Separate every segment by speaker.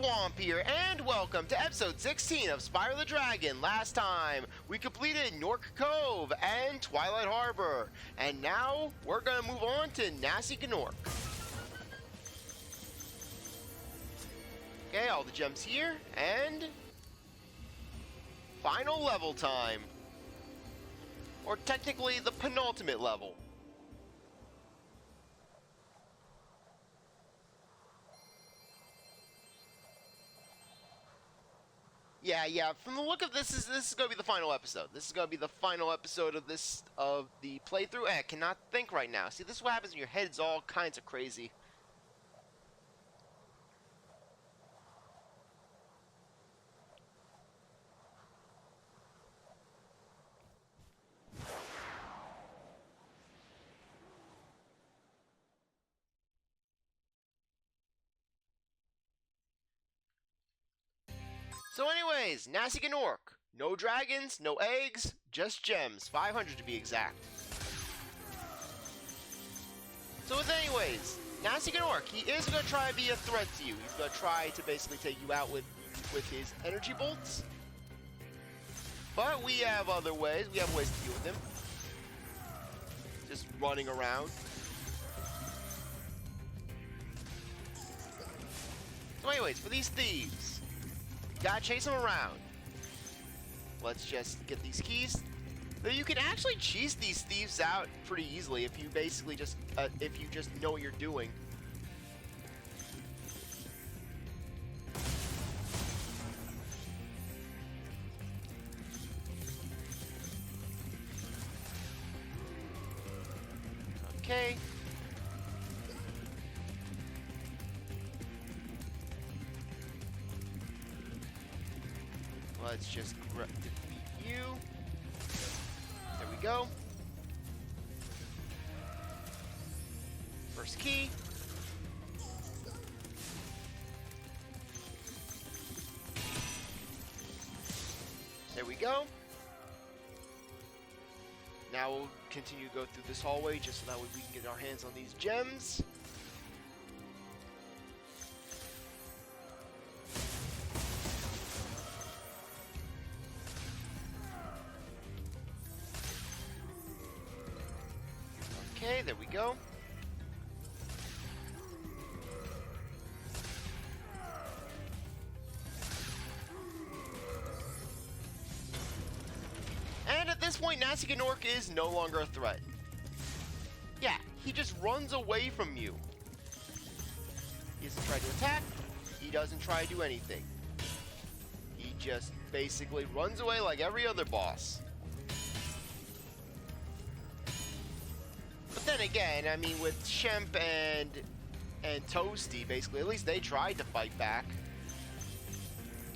Speaker 1: CzarThwomp here, and welcome to episode 16 of Spyro the Dragon. Last time, we completed Gnorc Cove and Twilight Harbor, and now we're going to move on to Gnasty Gnorc. Okay, all the gems here, and final level time. Or technically, the penultimate level. Yeah. From the look of this is going to be the final episode. This is going to be the final episode of the playthrough. I cannot think right now. See, this is what happens when your head's all kinds of crazy. So anyways, Gnasty Gnorc. No dragons, no eggs, just gems. 500 to be exact. So anyways, Gnasty Gnorc, he is going to try to be a threat to you. He's going to try to basically take you out with his energy bolts. But we have other ways. We have ways to deal with him. Just running around. So anyways, for these thieves, gotta chase them around. Let's just get these keys. Though you can actually cheese these thieves out pretty easily if you basically just know what you're doing. Okay. Let's just defeat you. There we go. First key. There we go. Now we'll continue to go through this hallway just so that way we can get our hands on these gems. Okay, there we go. And at this point, Gnasty Gnorc is no longer a threat. Yeah, he just runs away from you. He doesn't try to attack. He doesn't try to do anything. He just basically runs away like every other boss. But then again, I mean, with Shemp and Toasty, basically, at least they tried to fight back.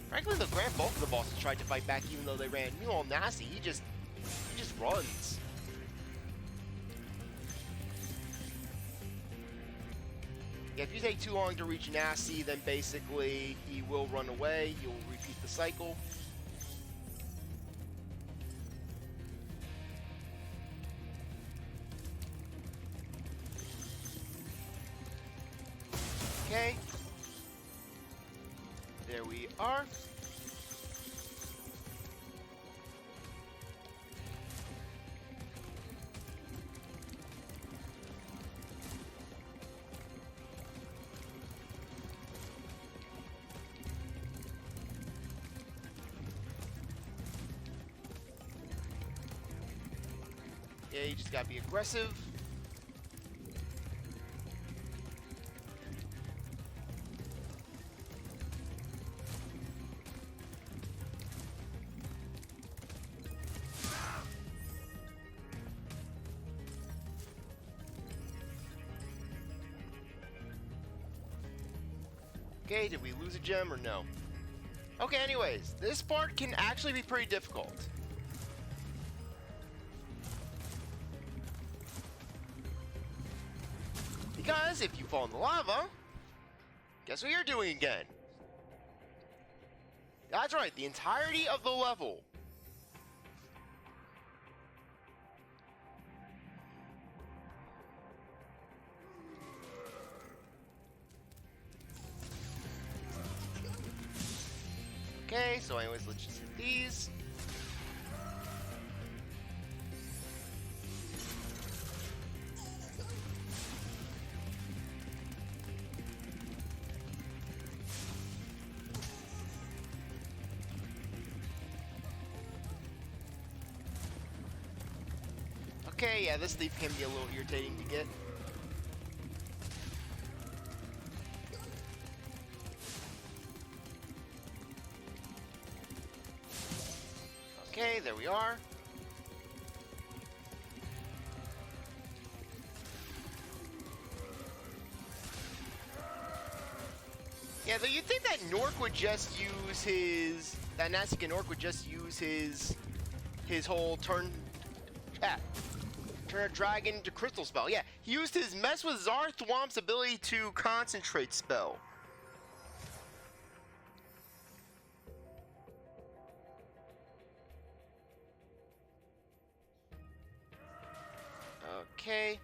Speaker 1: Frankly, the grand bulk of the bosses tried to fight back, even though they ran. Meanwhile, Gnasty, he just runs. Yeah, if you take too long to reach Gnasty, then basically he will run away. You'll repeat the cycle. Okay. There we are. Yeah, you just gotta be aggressive. Okay, did we lose a gem or no? Okay, anyways, this part can actually be pretty difficult. Because if you fall in the lava, guess what you're doing again? That's right, the entirety of the level. Okay, so anyways, let's just hit these. Okay, yeah, this thief can be a little irritating to get. Okay, there we are. Yeah, though you'd think that Gnorc would just use his... That Gnasty Gnorc would just use his whole turn a dragon into crystal spell. Yeah, he used his mess with CzarThwomp's ability to concentrate spell. Okay.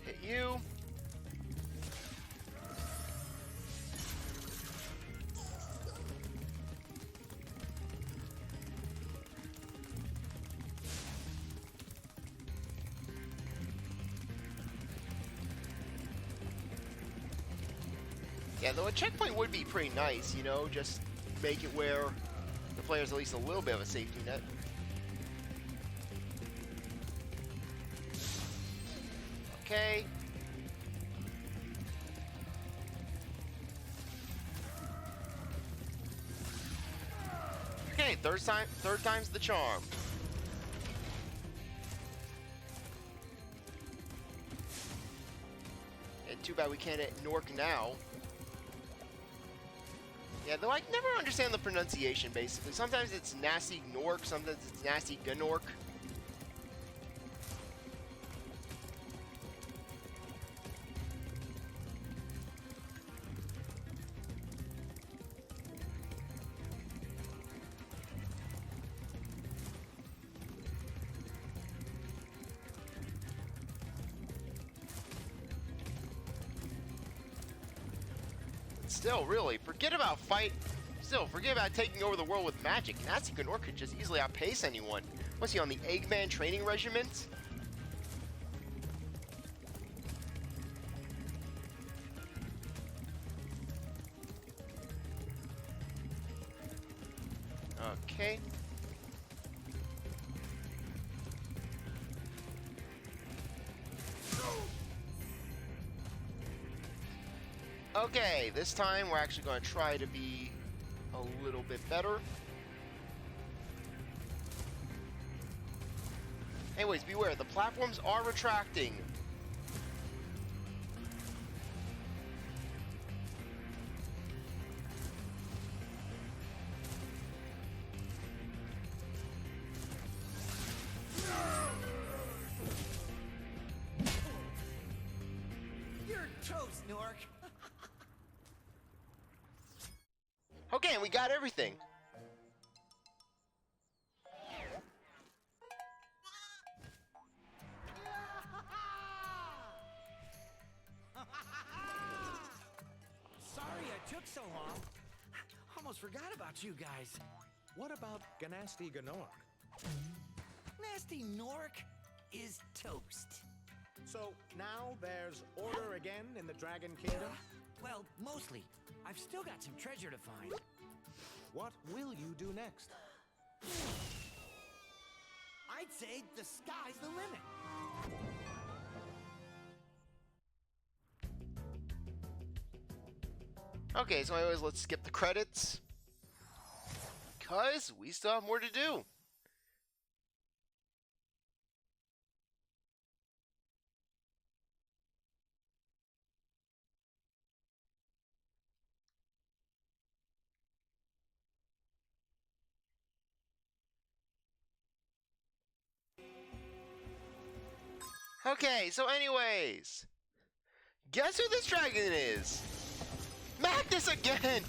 Speaker 1: Hit you. Yeah, though a checkpoint would be pretty nice, you know, just make it where the player's at least a little bit of a safety net. Okay. Okay, third time's the charm. And too bad we can't hit Gnorc now. Yeah, though I never understand the pronunciation, basically. Sometimes it's Gnasty Gnorc, sometimes it's Gnasty Gnorc. Still, really, forget about taking over the world with magic. Gnasty Gnorc could just easily outpace anyone. Was he on the Eggman training regiment? Okay. Okay, this time we're actually going to try to be a little bit better. Anyways, beware, the platforms are retracting.
Speaker 2: You're toast, Gnorc.
Speaker 1: Okay, and we got everything.
Speaker 2: Sorry I took so long. Almost forgot about you guys.
Speaker 3: What about Gnasty Gnorc?
Speaker 2: Gnasty Gnorc is toast.
Speaker 3: So now there's order again in the Dragon Kingdom?
Speaker 2: Well, mostly. I've still got some treasure to find.
Speaker 3: What will you do next?
Speaker 2: I'd say the sky's the limit.
Speaker 1: Okay, so anyways, let's skip the credits. Because we still have more to do. Okay, so anyways, guess who this dragon is? Magnus again!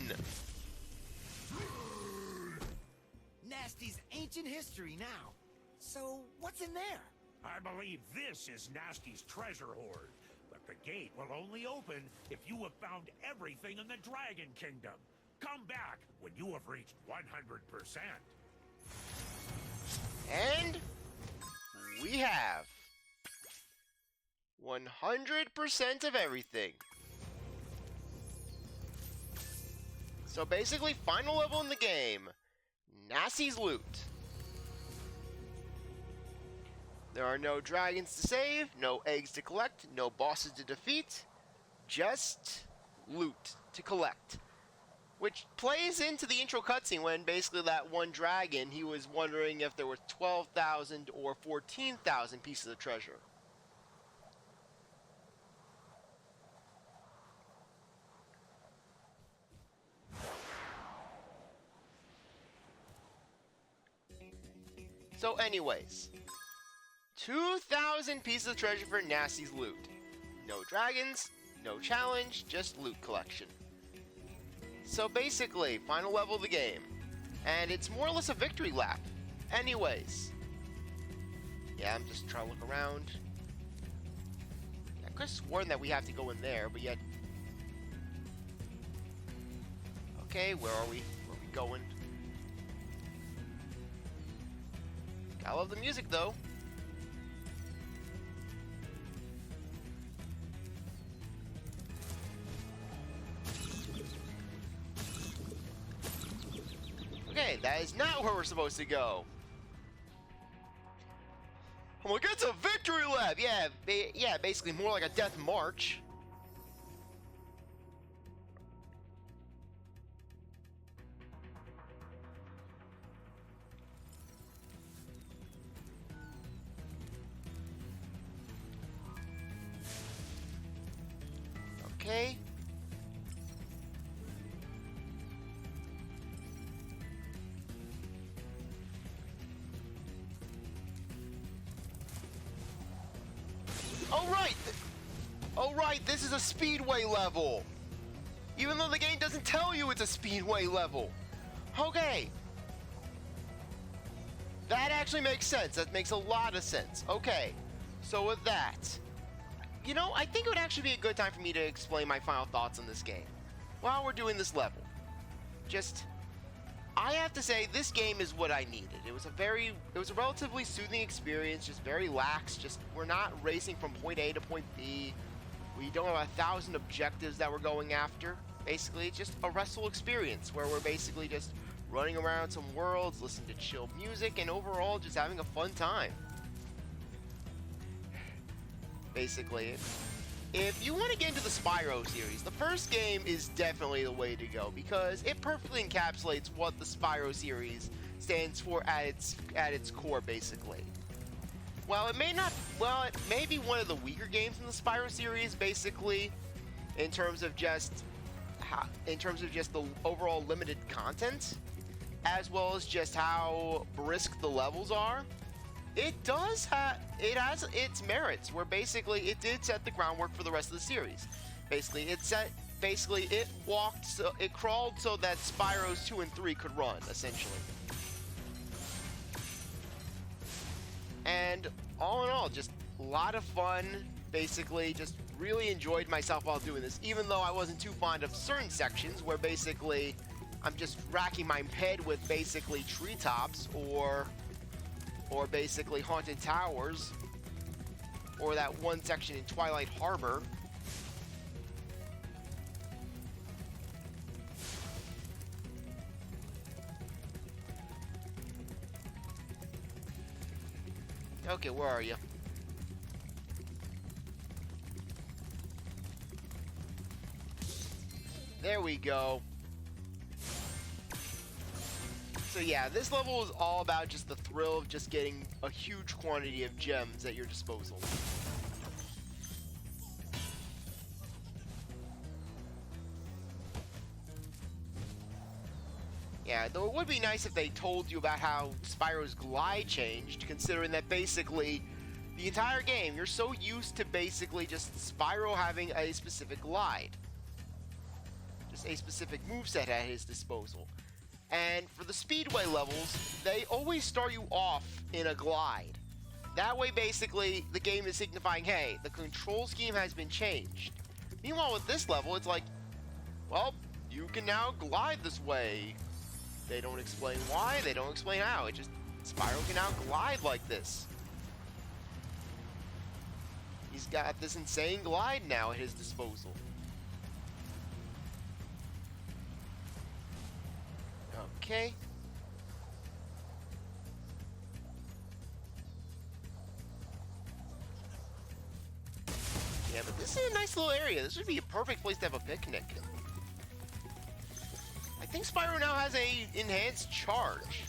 Speaker 2: Gnasty's ancient history now. So, what's in there?
Speaker 4: I believe this is Gnasty's treasure hoard, But the gate will only open if you have found everything in the Dragon Kingdom. Come back when you have reached 100%.
Speaker 1: And we have 100% of everything. So basically, final level in the game, Gnasty's loot. There are no dragons to save, no eggs to collect, no bosses to defeat, just loot to collect. Which plays into the intro cutscene when basically that one dragon, he was wondering if there were 12,000 or 14,000 pieces of treasure. So anyways, 2,000 pieces of treasure for Gnasty's loot. No dragons, no challenge, just loot collection. So basically, final level of the game. And it's more or less a victory lap. Anyways. Yeah, I'm just trying to look around. I could have sworn that we have to go in there, but yet... Okay, where are we? Where are we going? I love the music, though. Okay, that is not where we're supposed to go. I'm like, it's a victory lap! Yeah, basically more like a death march. Okay. Oh right, this is a speedway level. Even though the game doesn't tell you it's a speedway level. Okay. That actually makes sense. That makes a lot of sense. Okay. So with that, you know, I think it would actually be a good time for me to explain my final thoughts on this game while we're doing this level. I have to say, this game is what I needed. It was a relatively soothing experience, just very lax. Just, we're not racing from point A to point B. We don't have 1,000 objectives that we're going after. Basically, it's just a restful experience where we're basically just running around some worlds, listening to chill music, and overall just having a fun time. Basically, if you want to get into the Spyro series, the first game is definitely the way to go because it perfectly encapsulates what the Spyro series stands for at its core, basically. It may be one of the weaker games in the Spyro series, basically, in terms of just the overall limited content, as well as just how brisk the levels are. It has its merits, where basically it did set the groundwork for the rest of the series. It crawled so that Spyros 2 and 3 could run, essentially. And all in all, just a lot of fun. Basically, just really enjoyed myself while doing this, even though I wasn't too fond of certain sections where basically I'm just racking my head with basically treetops or basically haunted towers, or that one section in Twilight Harbor. Okay, where are you? There we go. So yeah, this level is all about just the thrill of just getting a huge quantity of gems at your disposal. Yeah, though it would be nice if they told you about how Spyro's glide changed, considering that basically the entire game, you're so used to basically just Spyro having a specific glide. Just a specific moveset at his disposal. And for the speedway levels, they always start you off in a glide. That way, basically, the game is signifying, hey, the control scheme has been changed. Meanwhile, with this level, it's like, well, you can now glide this way. They don't explain why, they don't explain how. It just, Spyro can now glide like this. He's got this insane glide now at his disposal. Okay. Yeah, but this is a nice little area. This would be a perfect place to have a picnic. I think Spyro now has a enhanced charge.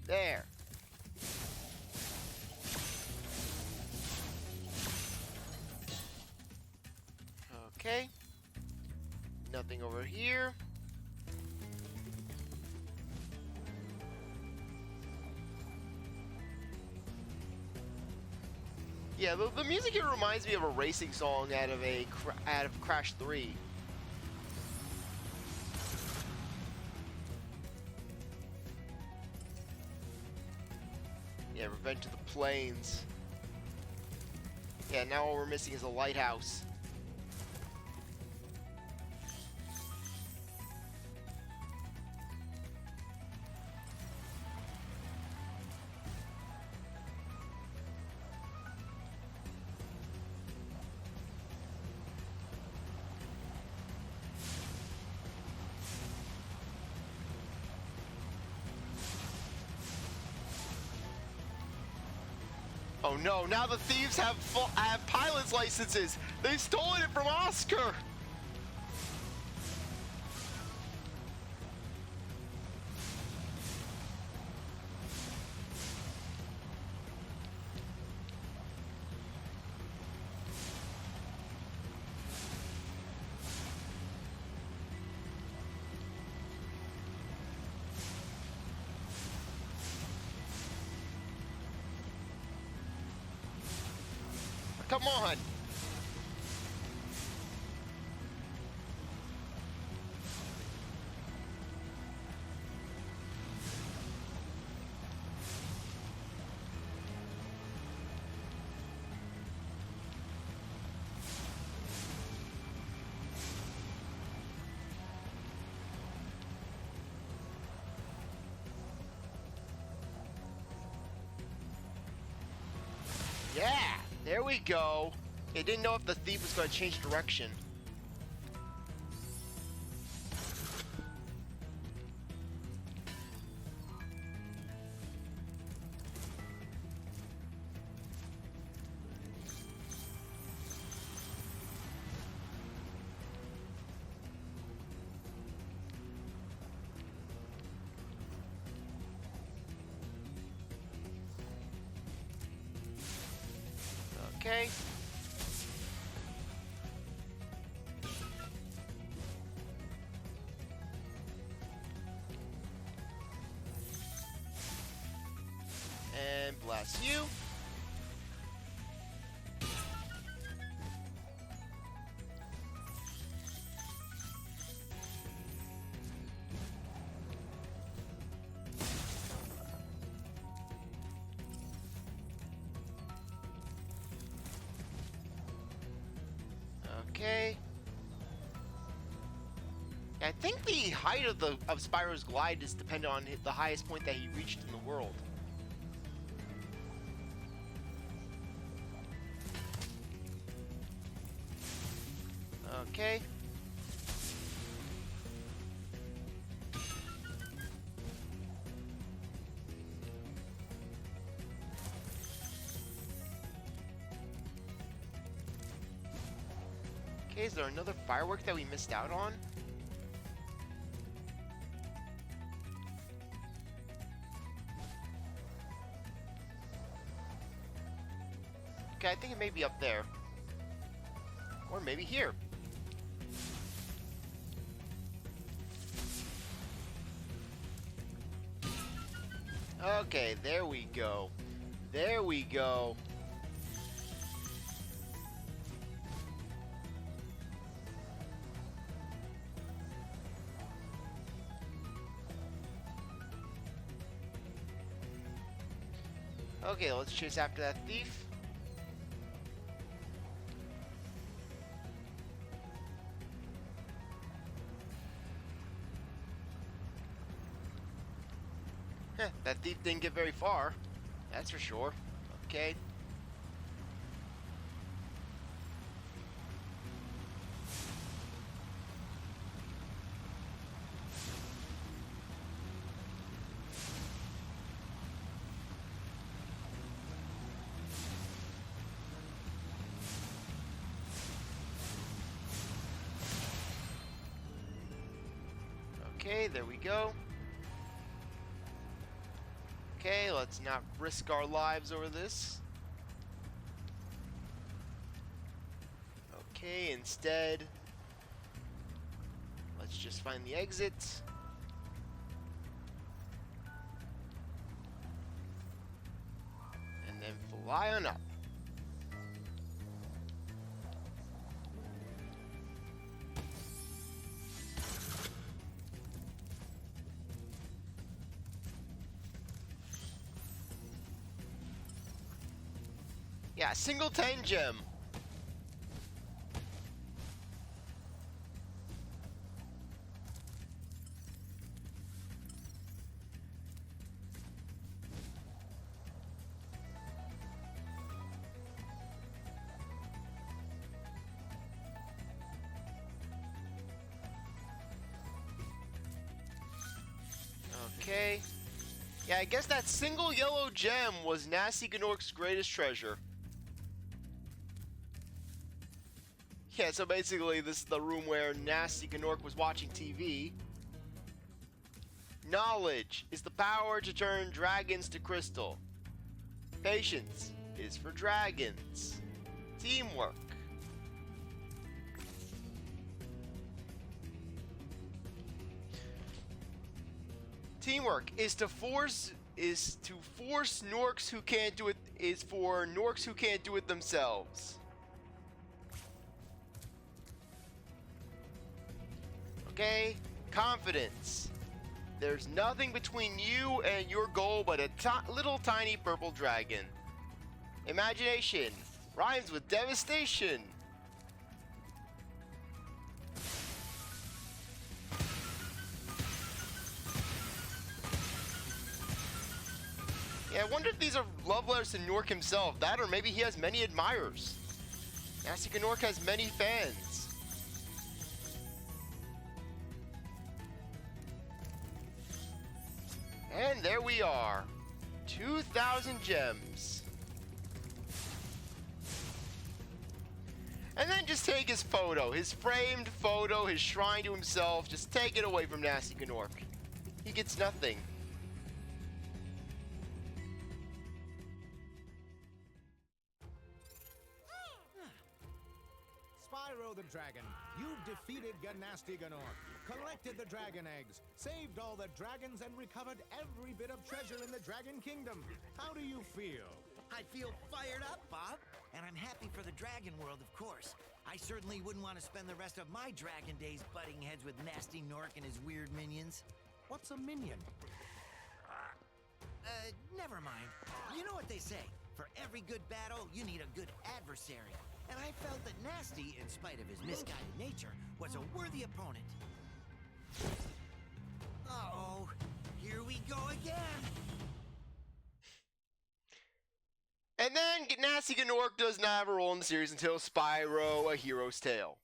Speaker 1: There. Okay. Nothing over here. Yeah, the music here reminds me of a racing song out of Crash 3. Yeah, Revenge of the Plains. Yeah, now all we're missing is a lighthouse. Oh no, now the thieves have pilot's licenses! They've stolen it from Oscar! Come on! Yeah! There we go. I didn't know if the thief was going to change direction. Okay. And bless you. Okay. I think the height of Spyro's glide is dependent on the highest point that he reached in the world. Okay. Okay, is there another firework that we missed out on? Okay, I think it may be up there. Or maybe here. Okay, there we go. There we go. Okay, let's chase after that thief. Heh, that thief didn't get very far. That's for sure. Okay. Okay, there we go. Okay, let's not risk our lives over this. Okay, instead, let's just find the exit. And then fly on up. Yeah, single 10 gem. Okay. Yeah, I guess that single yellow gem was Gnasty Gnorc's greatest treasure. Yeah, so basically this is the room where Gnasty Gnorc was watching TV. Knowledge is the power to turn dragons to crystal. Patience is for dragons. Teamwork. Teamwork is to force Gnorcs who can't do it is for Gnorcs who can't do it themselves. Okay? Confidence. There's nothing between you and your goal but a little tiny purple dragon. Imagination rhymes with devastation. Yeah, I wonder if these are love letters to Gnorc himself. That, or maybe he has many admirers. Gnasty Gnorc has many fans. And there we are. 2,000 gems. And then just take his photo, his framed photo, his shrine to himself. Just take it away from Gnasty Gnorc. He gets nothing.
Speaker 3: Spyro the Dragon, you've defeated Gnasty Gnorc, collected the dragon eggs, saved all the dragons, and recovered every bit of treasure in the Dragon Kingdom. How do you feel?
Speaker 2: I feel fired up, Bob. And I'm happy for the dragon world, of course. I certainly wouldn't want to spend the rest of my dragon days butting heads with Gnasty Gnorc and his weird minions.
Speaker 3: What's a minion?
Speaker 2: Never mind. You know what they say. For every good battle, you need a good adversary. And I felt that Gnasty, in spite of his misguided nature, was a worthy opponent. Uh-oh. Here we go again.
Speaker 1: And then Gnasty Gnorc does not have a role in the series until Spyro: A Hero's Tale.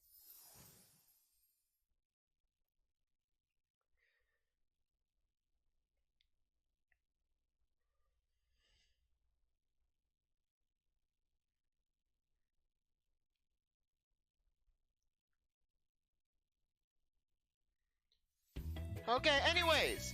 Speaker 1: Okay, anyways,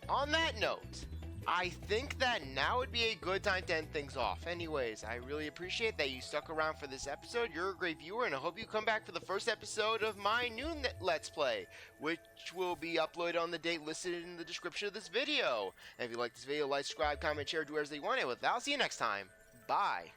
Speaker 1: on that note, I think that now would be a good time to end things off. Anyways, I really appreciate that you stuck around for this episode. You're a great viewer, and I hope you come back for the first episode of my new Let's Play, which will be uploaded on the date listed in the description of this video. And if you like this video, like, subscribe, comment, share, do whatever you want. And with that, I'll see you next time. Bye.